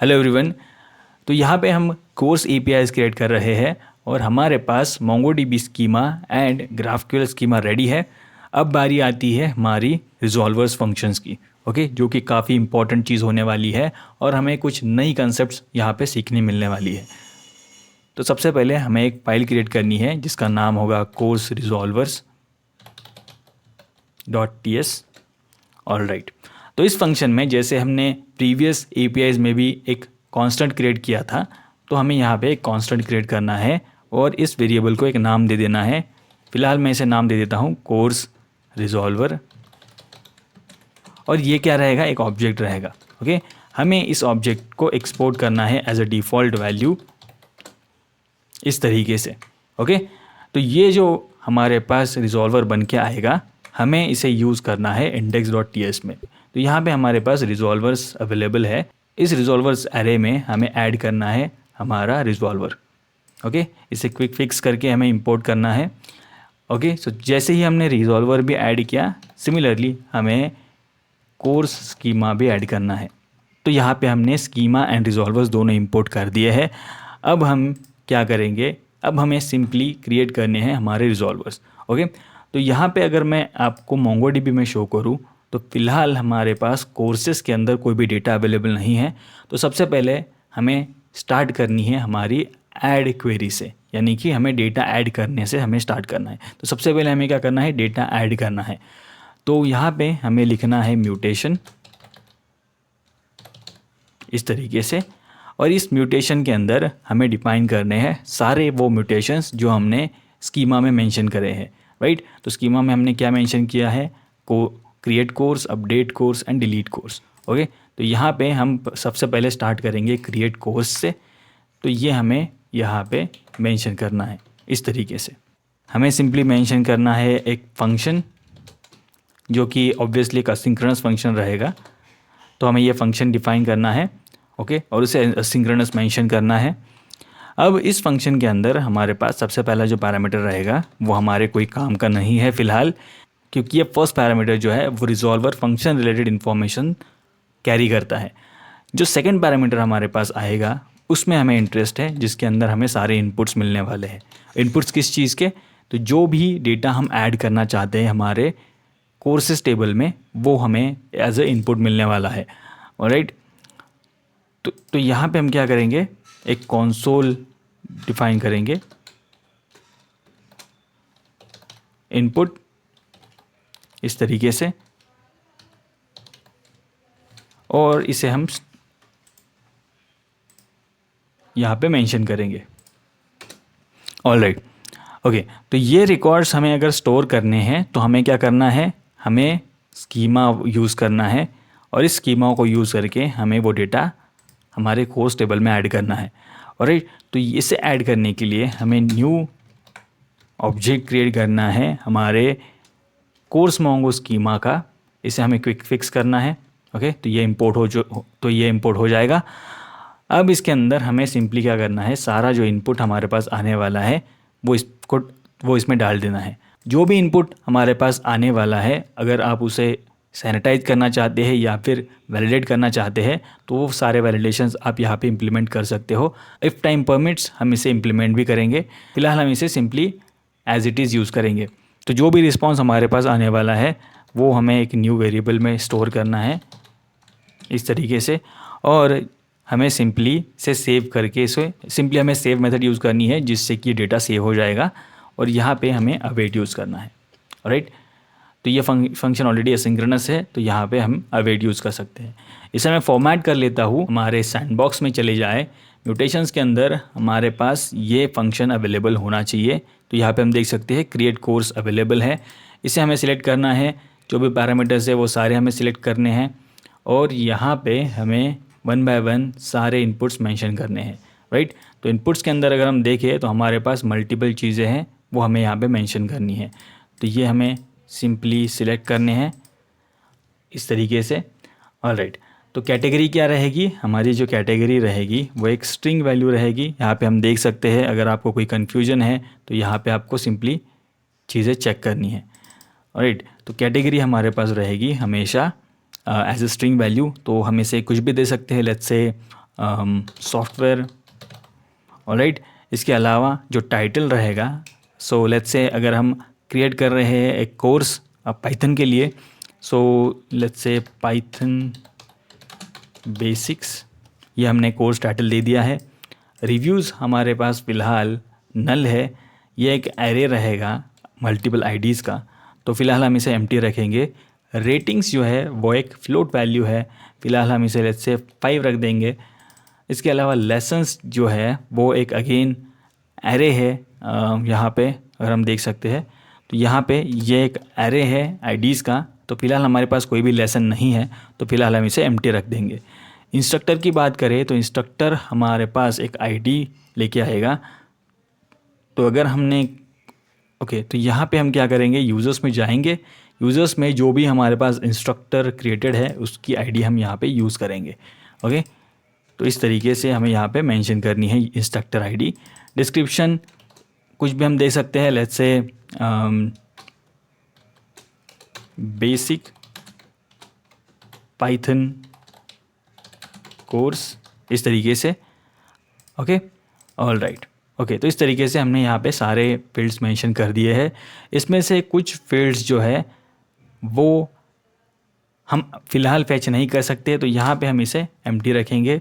Hello everyone. तो यहाँ पे हम कोर्स एपीआईज क्रिएट कर रहे हैं और हमारे पास MongoDB schema and GraphQL schema ready है। अब बारी आती है हमारी रिजॉल्वर्स फंक्शंस की, ओके, जो कि काफ़ी इंपॉर्टेंट चीज़ होने वाली है और हमें कुछ नई कंसेप्ट्स यहाँ पे सीखने मिलने वाली है। तो सबसे पहले हमें एक फाइल क्रिएट करनी है जिसका नाम होगा कोर्स रिजॉल्वर्स .ts। All right. तो इस फंक्शन में जैसे हमने प्रीवियस एपीआईज में भी एक कांस्टेंट क्रिएट किया था, तो हमें यहाँ पे एक कांस्टेंट क्रिएट करना है और इस वेरिएबल को एक नाम दे देना है। फिलहाल मैं इसे नाम दे देता हूँ कोर्स रिजॉल्वर, और ये क्या रहेगा, एक ऑब्जेक्ट रहेगा। ओके, हमें इस ऑब्जेक्ट को एक्सपोर्ट करना है एज अ डिफ़ॉल्ट वैल्यू इस तरीके से। ओके, तो ये जो हमारे पास रिजॉल्वर बन के आएगा, हमें इसे यूज़ करना है index.ts में। तो यहाँ पे हमारे पास रिजॉल्वर्स अवेलेबल है। इस रिजॉल्वर्स एरे में हमें ऐड करना है हमारा रिजॉल्वर। ओके, इसे क्विक फिक्स करके हमें इंपोर्ट करना है। ओके, सो जैसे ही हमने रिजॉल्वर भी ऐड किया, सिमिलरली हमें कोर्स स्कीमा भी ऐड करना है। तो यहाँ पे हमने स्कीमा एंड रिजॉल्वर्स दोनों इंपोर्ट कर दिए हैं। अब हम क्या करेंगे, अब हमें सिंपली क्रिएट करने हैं हमारे रिजॉल्वर्स। ओके, तो यहाँ पे अगर मैं आपको मोंगोडीबी में शो करूँ तो फ़िलहाल हमारे पास कोर्सेस के अंदर कोई भी डेटा अवेलेबल नहीं है। तो सबसे पहले हमें स्टार्ट करनी है हमारी ऐड क्वेरी से, यानी कि हमें डेटा ऐड करने से हमें स्टार्ट करना है। तो सबसे पहले हमें क्या करना है, डेटा ऐड करना है। तो यहाँ पे हमें लिखना है म्यूटेशन इस तरीके से, और इस म्यूटेशन के अंदर हमें डिफाइन करने हैं सारे वो म्यूटेशंस जो हमने स्कीमा में मेंशन करे हैं, राइट। तो स्कीमा में हमने क्या मेंशन किया है, को create course, update course and delete course. Okay, तो यहाँ पे हम सबसे पहले स्टार्ट करेंगे क्रिएट कोर्स से। तो ये हमें यहाँ पे मेंशन करना है इस तरीके से। हमें सिंपली मेंशन करना है एक फंक्शन जो कि ऑब्वियसली एक असिंक्रोनस फंक्शन रहेगा। तो हमें ये फंक्शन डिफाइन करना है, ओके, और उसे असिंक्रोनस मेंशन करना है। अब इस फंक्शन के अंदर हमारे पास सबसे पहला जो पैरामीटर रहेगा वो हमारे कोई काम का नहीं है फ़िलहाल, क्योंकि ये फर्स्ट पैरामीटर जो है वो resolver function related information carry करता है। जो सेकंड पैरामीटर हमारे पास आएगा उसमें हमें इंटरेस्ट है, जिसके अंदर हमें सारे इनपुट्स मिलने वाले हैं। इनपुट्स किस चीज़ के, तो जो भी डेटा हम ऐड करना चाहते हैं हमारे कोर्सेज टेबल में, वो हमें एज ए इनपुट मिलने वाला है। ऑलराइट, तो यहाँ पे हम क्या करेंगे, एक कंसोल डिफाइन करेंगे, इनपुट इस तरीके से, और इसे हम यहाँ पे मेंशन करेंगे। ऑलराइट, ओके, तो ये रिकॉर्ड्स हमें अगर स्टोर करने हैं तो हमें क्या करना है, हमें स्कीमा यूज़ करना है, और इस स्कीमा को यूज़ करके हमें वो डेटा हमारे कोर्स टेबल में ऐड करना है। ऑलराइट, तो इसे ऐड करने के लिए हमें न्यू ऑब्जेक्ट क्रिएट करना है हमारे कोर्स मोंगो स्कीमा का। इसे हमें क्विक फिक्स करना है। ओके, तो ये इंपोर्ट हो जाएगा। अब इसके अंदर हमें सिंपली क्या करना है, सारा जो इनपुट हमारे पास आने वाला है वो इसमें डाल देना है। जो भी इनपुट हमारे पास आने वाला है, अगर आप उसे सैनिटाइज करना चाहते हैं या फिर वैलिडेट करना चाहते हैं, तो वो सारे वैलिडेशंस आप यहाँ पे इम्प्लीमेंट कर सकते हो। इफ़ टाइम परमिट्स हम इसे इम्प्लीमेंट भी करेंगे। फिलहाल हम इसे simply as it is use करेंगे। तो जो भी रिस्पॉन्स हमारे पास आने वाला है वो हमें एक न्यू वेरिएबल में स्टोर करना है इस तरीके से, और हमें सिंपली से सेव करके इसे सिंपली हमें सेव मेथड यूज़ करनी है, जिससे कि डेटा सेव हो जाएगा, और यहाँ पे हमें अवेट यूज़ करना है। राइट, तो ये फंक्शन ऑलरेडी एसिंक्रोनस है, तो यहाँ पे हम अवेट यूज़ कर सकते हैं। इसे मैं फॉर्मेट कर लेता हूँ, हमारे सैंडबॉक्स में चले जाए। म्यूटेशंस के अंदर हमारे पास ये फंक्शन अवेलेबल होना चाहिए। तो यहाँ पे हम देख सकते हैं क्रिएट कोर्स अवेलेबल है। इसे हमें सिलेक्ट करना है, जो भी पैरामीटर्स है वो सारे हमें सिलेक्ट करने हैं, और यहाँ पे हमें 1 बाय 1 सारे इनपुट्स मेंशन करने हैं। राइट, तो इनपुट्स के अंदर अगर हम देखें तो हमारे पास मल्टीपल चीज़ें हैं, वो हमें यहाँ पे मेंशन करनी है। तो ये हमें सिंपली सिलेक्ट करने हैं इस तरीके से। ऑलराइट, तो कैटेगरी क्या रहेगी, हमारी जो कैटेगरी रहेगी वो एक स्ट्रिंग वैल्यू रहेगी। यहाँ पे हम देख सकते हैं, अगर आपको कोई कन्फ्यूजन है तो यहाँ पे आपको सिंपली चीज़ें चेक करनी है। ऑलराइट, तो कैटेगरी हमारे पास रहेगी हमेशा एज ए स्ट्रिंग वैल्यू। तो हम इसे कुछ भी दे सकते हैं, लेट्स से सॉफ्टवेयर। ऑलराइट, इसके अलावा जो टाइटल रहेगा, सो लेट्स से अगर हम क्रिएट कर रहे हैं एक कोर्स पाइथन के लिए, so let's say Python basics, ये हमने कोर्स टाइटल दे दिया है। रिव्यूज़ हमारे पास फ़िलहाल नल है, ये एक एरे रहेगा मल्टीपल आईडीज़ का, तो फ़िलहाल हम इसे एम्प्टी रखेंगे। रेटिंग्स जो है वो एक फ्लोट वैल्यू है, फ़िलहाल हम इसे लेट्स से 5 रख देंगे। इसके अलावा लेसन्स जो है वो एक अगेन एरे है, यहाँ पे अगर हम देख सकते हैं तो यहाँ पे ये एक एरे है आईडीज़ का, तो फ़िलहाल हमारे पास कोई भी लेसन नहीं है, तो फ़िलहाल हम इसे एम्प्टी रख देंगे। इंस्ट्रक्टर की बात करें तो इंस्ट्रक्टर हमारे पास एक आईडी लेके आएगा, तो अगर हमने ओके तो यहाँ पे हम क्या करेंगे, यूज़र्स में जाएंगे, यूज़र्स में जो भी हमारे पास इंस्ट्रक्टर क्रिएटेड है उसकी आईडी हम यहाँ पे यूज़ करेंगे। ओके, तो इस तरीके से हमें यहाँ पे मेंशन करनी है इंस्ट्रक्टर आईडी। डिस्क्रिप्शन कुछ भी हम दे सकते हैं, let's say basic Python course, इस तरीके से। Okay, all right. ओके, तो इस तरीके से हमने यहाँ पे सारे फील्ड्स मेंशन कर दिए हैं। इसमें से कुछ फील्ड्स जो है वो हम फ़िलहाल फैच नहीं कर सकते, तो यहाँ पे हम इसे एम्प्टी रखेंगे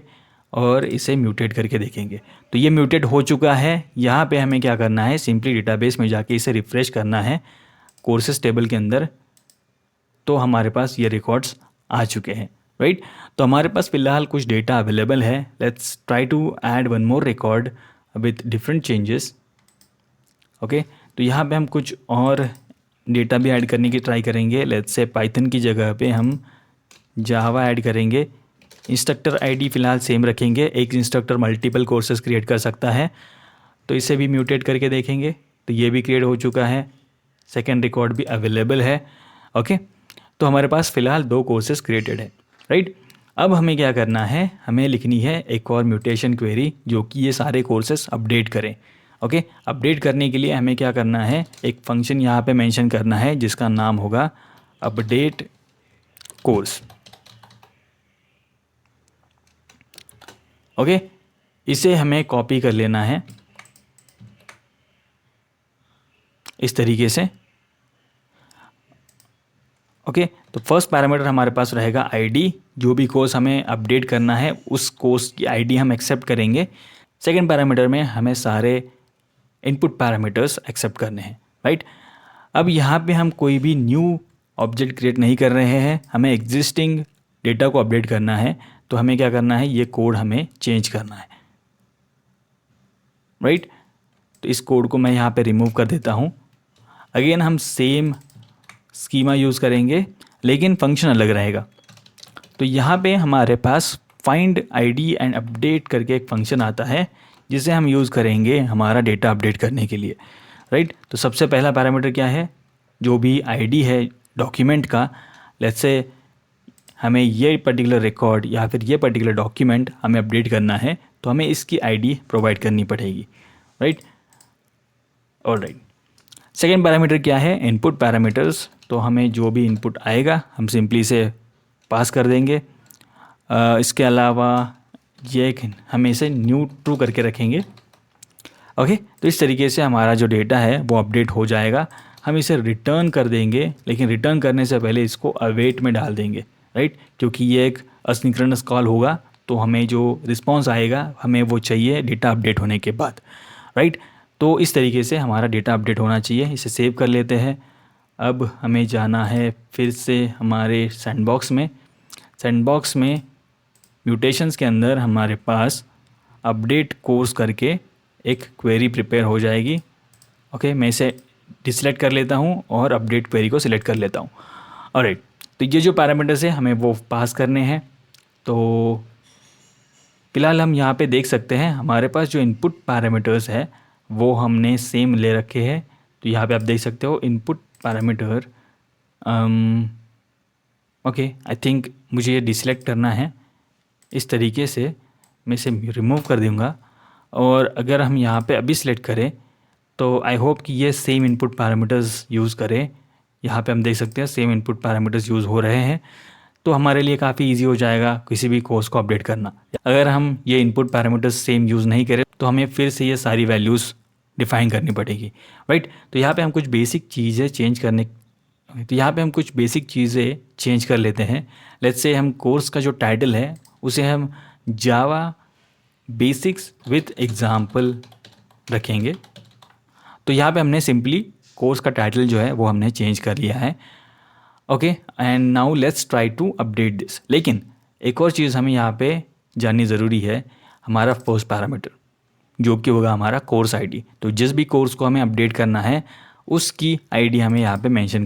और इसे म्यूटेट करके देखेंगे। तो ये म्यूटेट हो चुका है। यहाँ पे हमें क्या करना है, सिंपली डेटाबेस में जाके इसे रिफ़्रेश करना है कोर्सेज टेबल के अंदर, तो हमारे पास ये रिकॉर्ड्स आ चुके हैं। राइट, तो हमारे पास फ़िलहाल कुछ डेटा अवेलेबल है। Let's try to add one more record with different changes. Okay, तो यहाँ पे हम कुछ और डेटा भी ऐड करने की ट्राई करेंगे। लेट्स से पाइथन की जगह पे हम जावा ऐड करेंगे। इंस्ट्रक्टर आईडी फ़िलहाल सेम रखेंगे, एक इंस्ट्रक्टर मल्टीपल कोर्सेज क्रिएट कर सकता है, तो इसे भी म्यूटेट करके देखेंगे। तो ये भी क्रिएट हो चुका है, सेकेंड रिकॉर्ड भी अवेलेबल है। ओके, तो हमारे पास फ़िलहाल 2 कोर्सेज क्रिएटेड है। राइट, अब हमें क्या करना है, हमें लिखनी है एक और म्यूटेशन क्वेरी जो कि ये सारे कोर्सेज अपडेट करें। ओके, अपडेट करने के लिए हमें क्या करना है, एक फंक्शन यहाँ पे मेंशन करना है जिसका नाम होगा अपडेट कोर्स। ओके, इसे हमें कॉपी कर लेना है इस तरीके से। ओके, तो फर्स्ट पैरामीटर हमारे पास रहेगा आईडी, जो भी कोर्स हमें अपडेट करना है उस कोर्स की आईडी हम एक्सेप्ट करेंगे। सेकंड पैरामीटर में हमें सारे इनपुट पैरामीटर्स एक्सेप्ट करने हैं। राइट, अब यहाँ पे हम कोई भी न्यू ऑब्जेक्ट क्रिएट नहीं कर रहे हैं, हमें एग्जिस्टिंग डेटा को अपडेट करना है, तो हमें क्या करना है, ये कोड हमें चेंज करना है। राइट, तो इस कोड को मैं यहाँ पे रिमूव कर देता हूँ। अगेन हम सेम स्कीमा यूज़ करेंगे लेकिन फंक्शन अलग रहेगा। तो यहाँ पे हमारे पास फाइंड आईडी एंड अपडेट करके एक फंक्शन आता है जिसे हम यूज़ करेंगे हमारा डेटा अपडेट करने के लिए। राइट, तो सबसे पहला पैरामीटर क्या है, जो भी आईडी है डॉक्यूमेंट का, लेट्स से हमें ये पर्टिकुलर रिकॉर्ड या फिर ये पर्टिकुलर डॉक्यूमेंट हमें अपडेट करना है, तो हमें इसकी आईडी प्रोवाइड करनी पड़ेगी। Right, alright. सेकेंड पैरामीटर क्या है, इनपुट पैरामीटर्स। तो हमें जो भी इनपुट आएगा हम सिंपली इसे पास कर देंगे। इसके अलावा ये हम इसे न्यू ट्रू करके रखेंगे। ओके, तो इस तरीके से हमारा जो डेटा है वो अपडेट हो जाएगा। हम इसे रिटर्न कर देंगे, लेकिन रिटर्न करने से पहले इसको अवेट में डाल देंगे। राइट, क्योंकि ये एक असिंक्रोनस कॉल होगा, तो हमें जो रिस्पॉन्स आएगा हमें वो चाहिए डेटा अपडेट होने के बाद। राइट, तो इस तरीके से हमारा डेटा अपडेट होना चाहिए। इसे सेव कर लेते हैं। अब हमें जाना है फिर से हमारे सैंडबॉक्स में। सैंडबॉक्स में म्यूटेशंस के अंदर हमारे पास अपडेट कोर्स करके एक क्वेरी प्रिपेयर हो जाएगी। ओके, मैं इसे डिसलेक्ट कर लेता हूँ और अपडेट क्वेरी को सिलेक्ट कर लेता हूँ। ऑलराइट, तो ये जो पैरामीटर्स है हमें वो पास करने हैं। तो फिलहाल हम यहाँ पे देख सकते हैं हमारे पास जो इनपुट पैरामीटर्स है वो हमने सेम ले रखे हैं। तो यहाँ पे आप देख सकते हो input parameter. Okay, I think मुझे ये डिसलेक्ट करना है। इस तरीके से मैं इसे रिमूव कर दूँगा, और अगर हम यहाँ पे अभी सिलेक्ट करें तो आई होप कि ये सेम इनपुट पैरामीटर्स यूज़ करें। यहाँ पे हम देख सकते हैं सेम इनपुट पैरामीटर्स यूज़ हो रहे हैं। तो हमारे लिए काफ़ी इजी हो जाएगा किसी भी कोर्स को अपडेट करना। अगर हम ये इनपुट पैरामीटर्स सेम यूज़ नहीं करें तो हमें फिर से ये सारी वैल्यूज़ डिफ़ाइन करनी पड़ेगी, राइट। तो यहाँ पे हम कुछ बेसिक चीज़ें चेंज कर लेते हैं। लेट्स से हम कोर्स का जो टाइटल है उसे हम जावा बेसिक्स विथ एग्जाम्पल रखेंगे। तो यहाँ पे हमने सिंपली कोर्स का टाइटल जो है वो हमने चेंज कर लिया है। Okay, and now let's try to update this. लेकिन एक और चीज़ हमें यहाँ पे जाननी ज़रूरी है, हमारा फर्स्ट पैरामीटर जो कि होगा हमारा कोर्स आईडी। तो जिस भी कोर्स को हमें अपडेट करना है उसकी आईडी हमें यहाँ पे मेंशन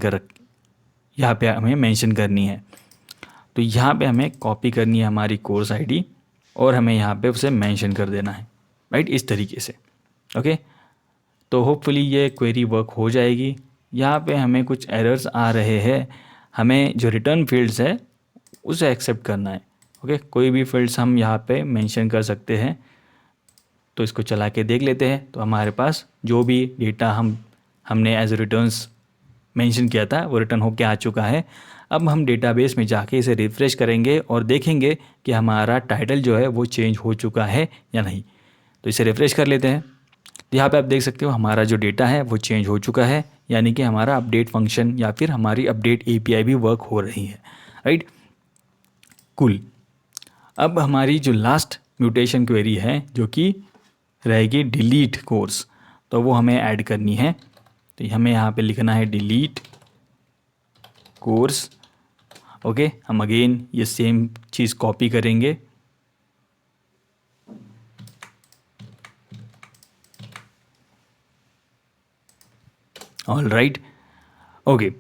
करनी है। तो यहाँ पे हमें कॉपी करनी है हमारी कोर्स आईडी और हमें यहाँ पे उसे मेंशन कर देना है, राइट, इस तरीके से। ओके, तो होपफुली ये क्वेरी वर्क हो जाएगी। यहाँ पे हमें कुछ एरर्स आ रहे हैं, हमें जो रिटर्न फील्ड्स है उसे एक्सेप्ट करना है। ओके, कोई भी फील्ड्स हम यहाँ पे मेंशन कर सकते हैं। तो इसको चला के देख लेते हैं। तो हमारे पास जो भी डेटा हमने एज रिटर्न्स मेंशन किया था वो रिटर्न होके आ चुका है। अब हम डेटाबेस में जाके इसे रिफ़्रेश करेंगे और देखेंगे कि हमारा टाइटल जो है वो चेंज हो चुका है या नहीं। तो इसे रिफ़्रेश कर लेते हैं। तो यहाँ पे आप देख सकते हो हमारा जो डेटा है वो चेंज हो चुका है, यानी कि हमारा अपडेट फंक्शन या फिर हमारी अपडेट एपीआई भी वर्क हो रही है, राइट। कूल। अब हमारी जो लास्ट म्यूटेशन क्वेरी है जो कि रहेगी डिलीट कोर्स, तो वो हमें ऐड करनी है। तो हमें यहाँ पे लिखना है डिलीट कोर्स। ओके, हम अगेन ये सेम चीज़ कॉपी करेंगे ऑल राइट। ओके,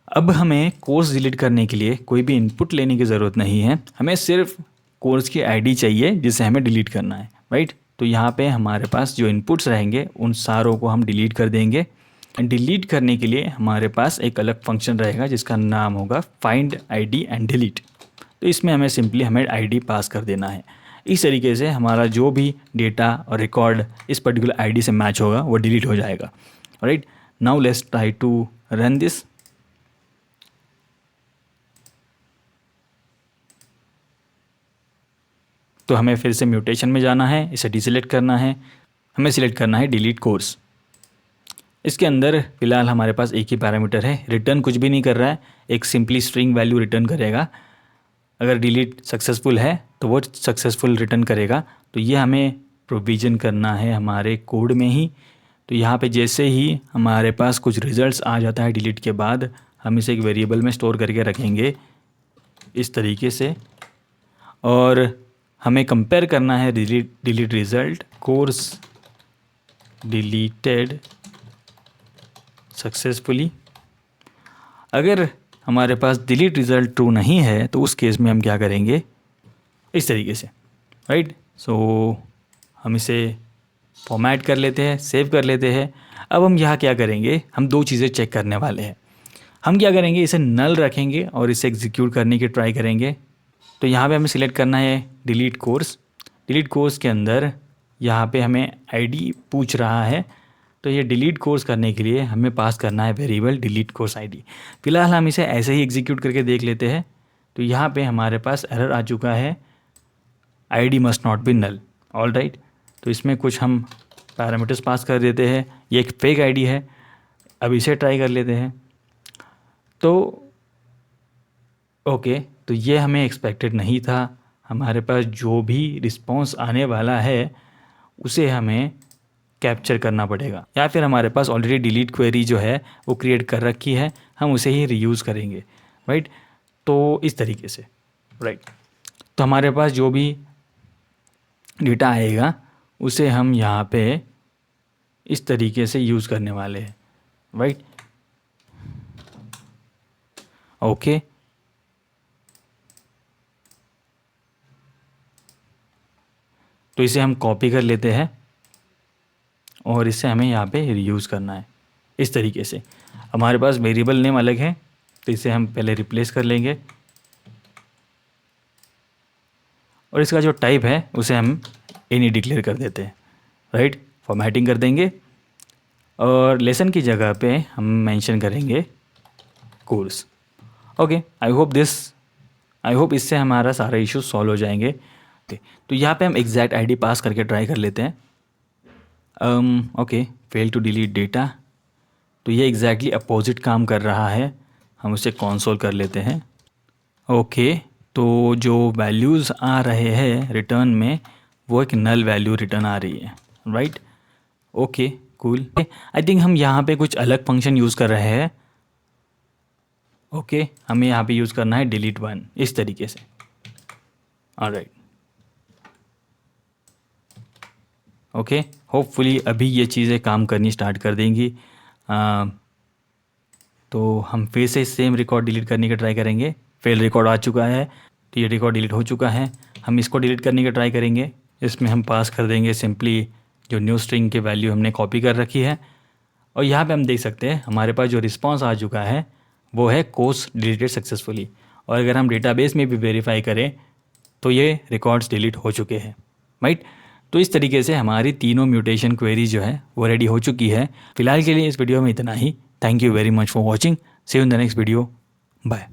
अब हमें कोर्स डिलीट करने के लिए कोई भी इनपुट लेने की ज़रूरत नहीं है, हमें सिर्फ कोर्स की आईडी चाहिए जिसे हमें डिलीट करना है, राइट। तो यहाँ पे हमारे पास जो इनपुट्स रहेंगे उन सारों को हम डिलीट कर देंगे। डिलीट करने के लिए हमारे पास एक अलग फंक्शन रहेगा जिसका नाम होगा फाइंड आईडी एंड डिलीट। तो इसमें हमें आईडी पास कर देना है। इस तरीके से हमारा जो भी डेटा और रिकॉर्ड इस पर्टिकुलर आईडी से मैच होगा वो डिलीट हो जाएगा, right. Now let's try to run this. तो हमें फिर से म्यूटेशन में जाना है, इसे डिसेलेक्ट करना है, हमें सिलेक्ट करना है डिलीट कोर्स। इसके अंदर फ़िलहाल हमारे पास एक ही पैरामीटर है, रिटर्न कुछ भी नहीं कर रहा है, एक सिंपली स्ट्रिंग वैल्यू रिटर्न करेगा। अगर डिलीट सक्सेसफुल है तो वो सक्सेसफुल रिटर्न करेगा। तो ये हमें प्रोविज़न करना है हमारे कोड में ही। तो यहाँ पे जैसे ही हमारे पास कुछ रिजल्ट्स आ जाता है डिलीट के बाद, हम इसे एक वेरिएबल में स्टोर करके रखेंगे इस तरीके से, और हमें कंपेयर करना है delete result course deleted successfully. अगर हमारे डिलीट रिज़ल्ट ट्रू नहीं है तो उस केस में हम क्या करेंगे, इस तरीके से, राइट। सो हम इसे फॉर्मेट कर लेते हैं, सेव कर लेते हैं। अब हम यहाँ क्या करेंगे, हम दो चीज़ें चेक करने वाले हैं। हम क्या करेंगे, इसे नल रखेंगे और इसे एग्जीक्यूट करने की ट्राई करेंगे। तो यहाँ पे हमें सिलेक्ट करना है डिलीट कोर्स। डिलीट कोर्स के अंदर यहाँ पे हमें आईडी पूछ रहा है, तो ये डिलीट कोर्स करने के लिए हमें पास करना है वेरिएबल डिलीट कोर्स आईडी। फ़िलहाल हम इसे ऐसे ही एग्जीक्यूट करके देख लेते हैं। तो यहाँ पे हमारे पास एरर आ चुका है, ID must not be null, all right. तो इसमें कुछ हम पैरामीटर्स पास कर देते हैं, ये एक फेक आईडी है। अब इसे ट्राई कर लेते हैं। तो ओके, तो ये हमें एक्सपेक्टेड नहीं था। हमारे पास जो भी रिस्पॉन्स आने वाला है उसे हमें कैप्चर करना पड़ेगा, या फिर हमारे पास ऑलरेडी डिलीट क्वेरी जो है वो क्रिएट कर रखी है, हम उसे ही रीयूज़ करेंगे, राइट। तो इस तरीके से, राइट। तो हमारे पास जो भी डेटा आएगा उसे हम यहाँ पे इस तरीके से यूज़ करने वाले हैं, राइट। ओके, तो इसे हम कॉपी कर लेते हैं और इसे हमें यहाँ पे रीयूज़ करना है इस तरीके से। हमारे पास वेरिएबल नेम अलग है, तो इसे हम पहले रिप्लेस कर लेंगे और इसका जो टाइप है उसे हम एनी डिक्लेयर कर देते हैं, राइट। फॉर्मेटिंग कर देंगे और लेसन की जगह पे हम मेंशन करेंगे course. Okay, I hope this I hope इससे हमारा सारा इशू सॉल्व हो जाएंगे। तो यहाँ पे हम एग्जैक्ट आईडी पास करके ट्राई कर लेते हैं। Okay, fail to delete data. तो ये एग्जैक्टली अपोजिट काम कर रहा है, हम उसे कंसोल कर लेते हैं। ओके, तो जो वैल्यूज़ आ रहे हैं रिटर्न में वो एक नल वैल्यू रिटर्न आ रही है, right. Okay cool. I think हम यहाँ पे कुछ अलग फंक्शन यूज़ कर रहे हैं। ओके, हमें यहाँ पे यूज़ करना है डिलीट वन इस तरीके से। ऑलराइट, ओके, होपफुली अभी ये चीज़ें काम करनी स्टार्ट कर देंगी। तो हम फिर से सेम रिकॉर्ड डिलीट करने का ट्राई करेंगे। फेल रिकॉर्ड आ चुका है, तो ये रिकॉर्ड डिलीट हो चुका है। हम इसको डिलीट करने का ट्राई करेंगे। इसमें हम पास कर देंगे सिंपली जो न्यू स्ट्रिंग की वैल्यू हमने कॉपी कर रखी है। और यहाँ पे हम देख सकते हैं हमारे पास जो रिस्पांस आ चुका है वो है कोर्स डिलीटेड सक्सेसफुली। और अगर हम डेटाबेस में भी वेरीफाई करें तो ये रिकॉर्ड्स डिलीट हो चुके हैं, राइट। तो इस तरीके से हमारी तीनों म्यूटेशन क्वेरी जो है वो रेडी हो चुकी है। फिलहाल के लिए इस वीडियो में इतना ही। Thank you very much for watching. See you in the next video. Bye.